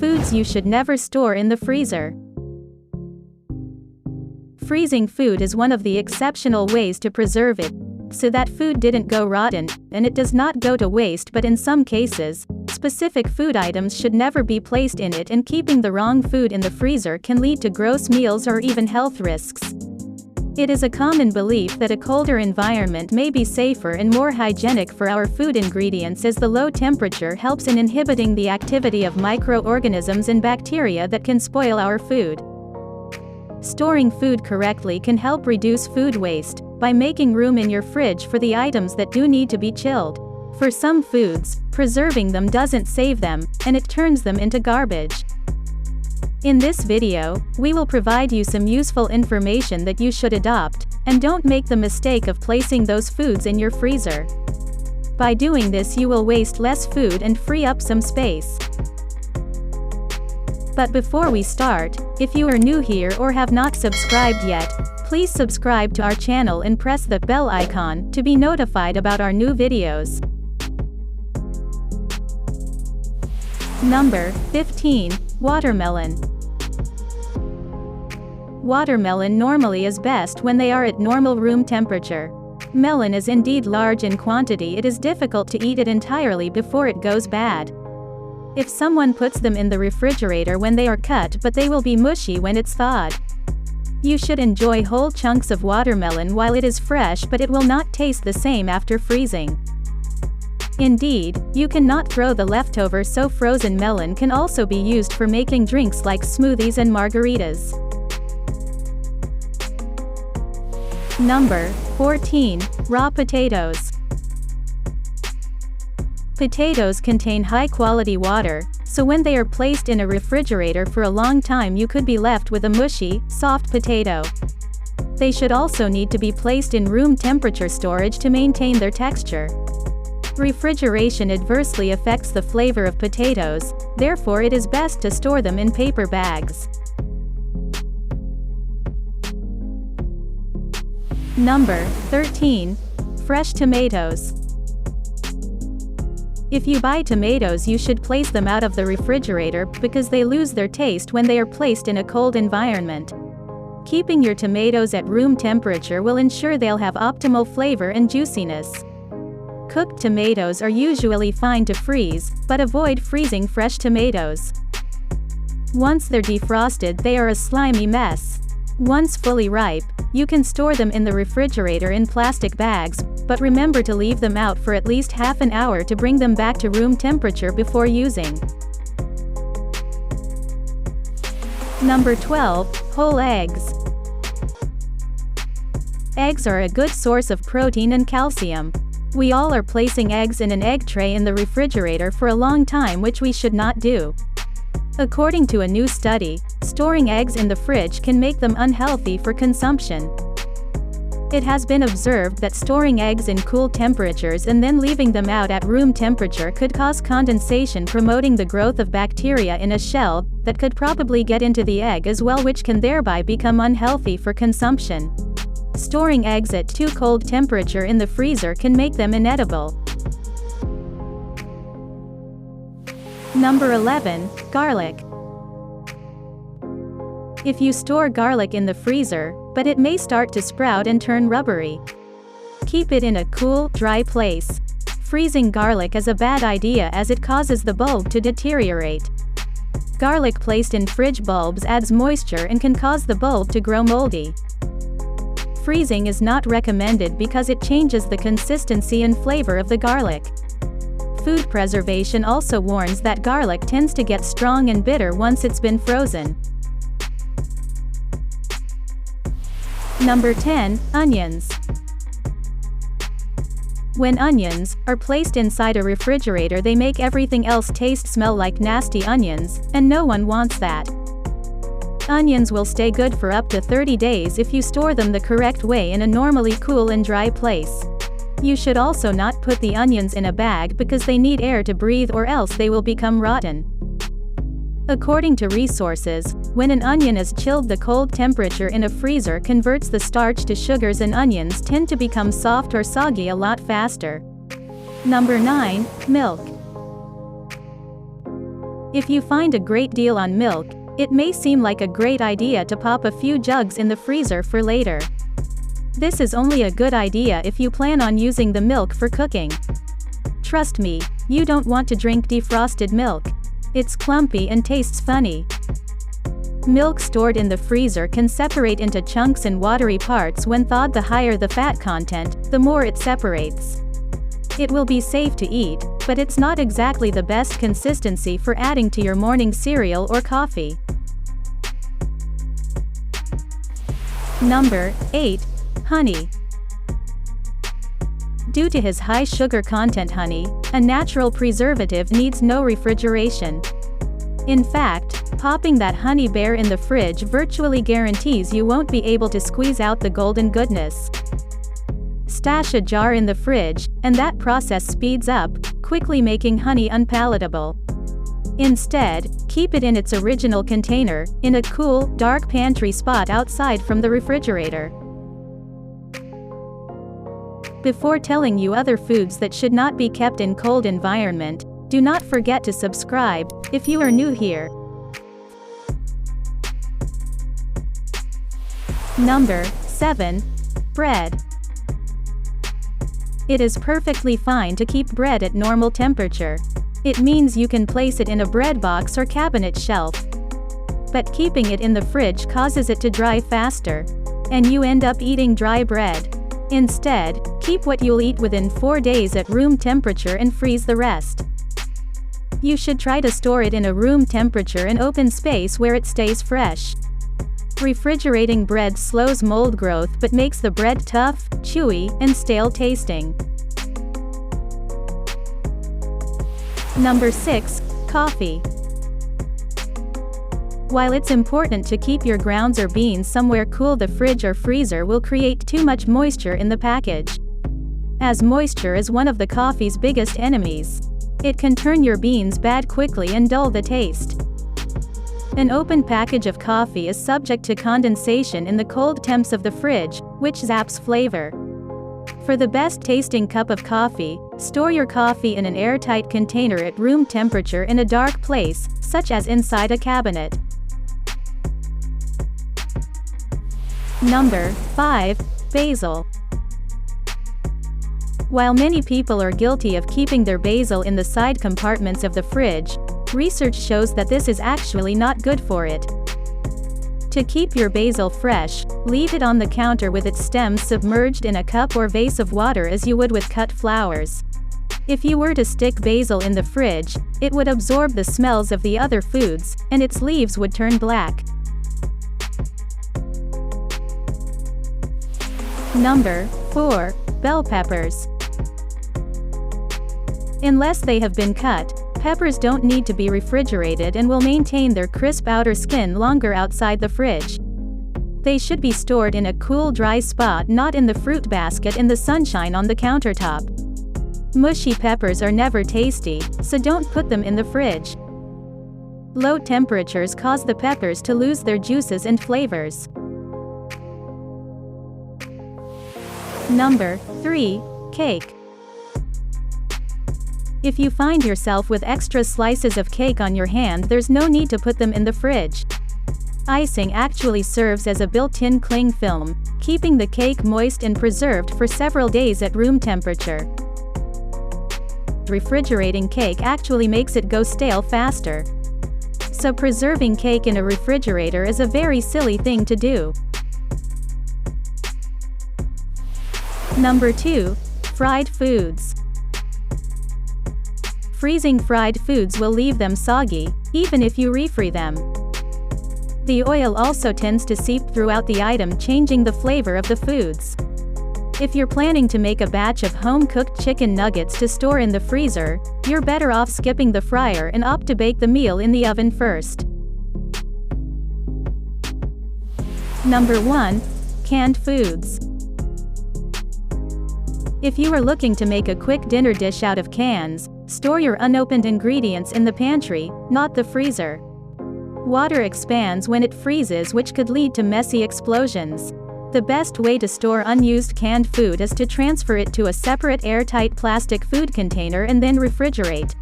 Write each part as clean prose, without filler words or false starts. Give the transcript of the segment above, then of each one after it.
Foods you should never store in the freezer. Freezing food is one of the exceptional ways to preserve it, so that food didn't go rotten, and it does not go to waste, but in some cases, specific food items should never be placed in it, and keeping the wrong food in the freezer can lead to gross meals or even health risks. It is a common belief that a colder environment may be safer and more hygienic for our food ingredients, as the low temperature helps in inhibiting the activity of microorganisms and bacteria that can spoil our food. Storing food correctly can help reduce food waste by making room in your fridge for the items that do need to be chilled. For some foods, preserving them doesn't save them, and it turns them into garbage. In this video, we will provide you some useful information that you should adopt, and don't make the mistake of placing those foods in your freezer. By doing this, you will waste less food and free up some space. But before we start, if you are new here or have not subscribed yet, please subscribe to our channel and press the bell icon to be notified about our new videos. Number 15. Watermelon. Watermelon normally is best when they are at normal room temperature. Melon is indeed large in quantity. It is difficult to eat it entirely before it goes bad. If someone puts them in the refrigerator when they are cut, but they will be mushy when it's thawed. You should enjoy whole chunks of watermelon while it is fresh, but it will not taste the same after freezing. Indeed, you cannot throw the leftovers, so frozen melon can also be used for making drinks like smoothies and margaritas. Number 14. Raw potatoes. Potatoes contain high-quality water, so when they are placed in a refrigerator for a long time, you could be left with a mushy, soft potato. They should also need to be placed in room temperature storage to maintain their texture. Refrigeration adversely affects the flavor of potatoes, therefore it is best to store them in paper bags. Number 13. Fresh tomatoes. If you buy tomatoes, you should place them out of the refrigerator because they lose their taste when they are placed in a cold environment. Keeping your tomatoes at room temperature will ensure they'll have optimal flavor and juiciness. Cooked tomatoes are usually fine to freeze, but avoid freezing fresh tomatoes. Once they're defrosted, they are a slimy mess. Once fully ripe, you can store them in the refrigerator in plastic bags, but remember to leave them out for at least half an hour to bring them back to room temperature before using. Number 12. Whole eggs. Eggs are a good source of protein and calcium. We all are placing eggs in an egg tray in the refrigerator for a long time, which we should not do. According to a new study, storing eggs in the fridge can make them unhealthy for consumption. It has been observed that storing eggs in cool temperatures and then leaving them out at room temperature could cause condensation, promoting the growth of bacteria in a shell that could probably get into the egg as well, which can thereby become unhealthy for consumption. Storing eggs at too cold temperature in the freezer can make them inedible. Number 11. Garlic. If you store garlic in the freezer, but it may start to sprout and turn rubbery. Keep it in a cool, dry place. Freezing garlic is a bad idea as it causes the bulb to deteriorate. Garlic placed in fridge bulbs adds moisture and can cause the bulb to grow moldy. Freezing is not recommended because it changes the consistency and flavor of the garlic. Food preservation also warns that garlic tends to get strong and bitter once it's been frozen. Number 10. Onions. When onions are placed inside a refrigerator, they make everything else smell like nasty onions, and no one wants that. Onions will stay good for up to 30 days if you store them the correct way in a normally cool and dry place. You should also not put the onions in a bag because they need air to breathe, or else they will become rotten. According to resources, when an onion is chilled, the cold temperature in a freezer converts the starch to sugars, and onions tend to become soft or soggy a lot faster. Number 9. Milk. If you find a great deal on milk, it may seem like a great idea to pop a few jugs in the freezer for later. This is only a good idea if you plan on using the milk for cooking. Trust me, you don't want to drink defrosted milk. It's clumpy and tastes funny. Milk stored in the freezer can separate into chunks and watery parts when thawed. The higher the fat content, the more it separates. It will be safe to eat, but it's not exactly the best consistency for adding to your morning cereal or coffee. Number 8. Honey. Due to his high sugar content, honey, a natural preservative, needs no refrigeration. In fact, popping that honey bear in the fridge virtually guarantees you won't be able to squeeze out the golden goodness. Stash a jar in the fridge, and that process speeds up, quickly making honey unpalatable. Instead, keep it in its original container, in a cool, dark pantry spot outside from the refrigerator. Before telling you other foods that should not be kept in cold environment, do not forget to subscribe, if you are new here. Number 7. Bread. It is perfectly fine to keep bread at normal temperature. It means you can place it in a bread box or cabinet shelf. But keeping it in the fridge causes it to dry faster. And you end up eating dry bread. Instead, keep what you'll eat within 4 days at room temperature and freeze the rest. You should try to store it in a room temperature and open space where it stays fresh. Refrigerating bread slows mold growth but makes the bread tough, chewy, and stale tasting. Number 6. Coffee. While it's important to keep your grounds or beans somewhere cool, the fridge or freezer will create too much moisture in the package. As moisture is one of the coffee's biggest enemies. It can turn your beans bad quickly and dull the taste. An open package of coffee is subject to condensation in the cold temps of the fridge, which zaps flavor. For the best tasting cup of coffee, store your coffee in an airtight container at room temperature in a dark place, such as inside a cabinet. Number 5. Basil. While many people are guilty of keeping their basil in the side compartments of the fridge, research shows that this is actually not good for it. To keep your basil fresh, leave it on the counter with its stems submerged in a cup or vase of water as you would with cut flowers. If you were to stick basil in the fridge, it would absorb the smells of the other foods, and its leaves would turn black. Number 4. Bell peppers. Unless they have been cut, peppers don't need to be refrigerated and will maintain their crisp outer skin longer outside the fridge. They should be stored in a cool, dry spot, not in the fruit basket in the sunshine on the countertop. Mushy peppers are never tasty, so don't put them in the fridge. Low temperatures cause the peppers to lose their juices and flavors. Number 3. Cake. If you find yourself with extra slices of cake on your hand, there's no need to put them in the fridge. Icing actually serves as a built-in cling film, keeping the cake moist and preserved for several days at room temperature. Refrigerating cake actually makes it go stale faster. So preserving cake in a refrigerator is a very silly thing to do. Number 2. Fried foods. Freezing fried foods will leave them soggy, even if you refreeze them. The oil also tends to seep throughout the item, changing the flavor of the foods. If you're planning to make a batch of home-cooked chicken nuggets to store in the freezer, you're better off skipping the fryer and opt to bake the meal in the oven first. Number 1. Canned foods. If you are looking to make a quick dinner dish out of cans, store your unopened ingredients in the pantry, not the freezer. Water expands when it freezes, which could lead to messy explosions. The best way to store unused canned food is to transfer it to a separate airtight plastic food container and then refrigerate.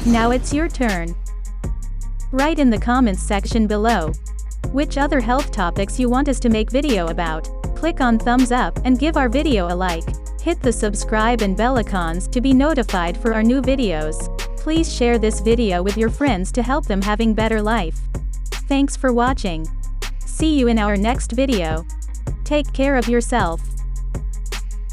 Now it's your turn. Write in the comments section below which other health topics you want us to make video about. Click on thumbs up and give our video a like. Hit the subscribe and bell icons to be notified for our new videos. Please share this video with your friends to help them having better life. Thanks for watching. See you in our next video. Take care of yourself.